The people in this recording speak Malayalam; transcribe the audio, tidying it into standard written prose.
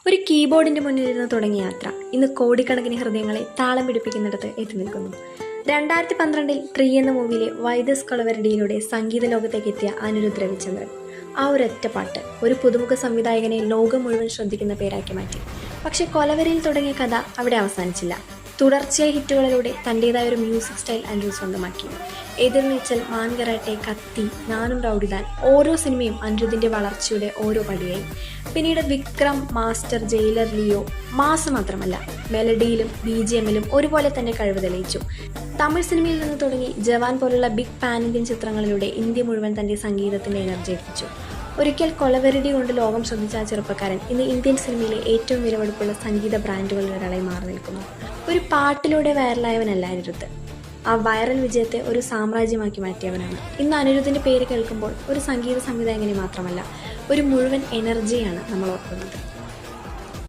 ഒരു കീബോർഡിന്റെ മുന്നിലിരുന്ന് തുടങ്ങിയ യാത്ര ഇന്ന് കോടിക്കണക്കിന് ഹൃദയങ്ങളെ താളം പിടിപ്പിക്കുന്നിടത്ത് എത്തി നിൽക്കുന്നു. 2012 ട്രീ എന്ന മൂവിയിലെ വൈദസ് കൊളവരടിയിലൂടെ സംഗീത ലോകത്തേക്ക് എത്തിയ അനിരുദ്ധ് രവിചന്ദ്രൻ. ആ ഒരൊറ്റ പാട്ട് ഒരു പുതുമുഖ സംവിധായകനെ ലോകം മുഴുവൻ ശ്രദ്ധിക്കുന്ന പേരാക്കി മാറ്റി. പക്ഷെ കൊലവരയിൽ തുടങ്ങിയ കഥ അവിടെ അവസാനിച്ചില്ല. തുടർച്ചയായ ഹിറ്റുകളിലൂടെ തൻ്റെതായ ഒരു മ്യൂസിക് സ്റ്റൈൽ അനിരുദ്ധ് സ്വന്തമാക്കി. എതിർനീച്ചൽ, മാൻകരാട്ടെ, കത്തി, നാനും റൗഡിദാൻ, ഓരോ സിനിമയും അനിരുദ്ധിൻ്റെ വളർച്ചയുടെ ഓരോ പടിയായി. പിന്നീട് Vikram, master, jailer, Leo mass മാത്രമല്ല മെലഡിയിലും BGMലും ഒരുപോലെ തന്നെ കഴിവ് തെളിയിച്ചു. തമിഴ് സിനിമയിൽ നിന്ന് തുടങ്ങി ജവാൻ പോലുള്ള ബിഗ് പാൻ ഇന്ത്യൻ ചിത്രങ്ങളിലൂടെ ഇന്ത്യ മുഴുവൻ തൻ്റെ സംഗീതത്തിൻ്റെ എനർജി എത്തിച്ചു. ഒരിക്കൽ കൊലവെരടി കൊണ്ട് ലോകം ശ്രദ്ധിച്ച ആ ചെറുപ്പക്കാരൻ ഇന്ന് ഇന്ത്യൻ സിനിമയിലെ ഏറ്റവും വിലപിടിപ്പുള്ള സംഗീത ബ്രാൻഡുകളിൽ ഒരാളായി മാറി നിൽക്കുന്നു. ഒരു പാട്ടിലൂടെ വൈറലായവനല്ല അനിരുദ്ധ്, ആ വൈറൽ വിജയത്തെ ഒരു സാമ്രാജ്യമാക്കി മാറ്റിയവനാണ്. ഇന്ന് അനിരുദ്ധിൻ്റെ പേര് കേൾക്കുമ്പോൾ ഒരു സംഗീത സംവിധായകനെ മാത്രമല്ല, ഒരു മുഴുവൻ എനർജിയാണ് നമ്മൾ ഓർക്കുന്നത്.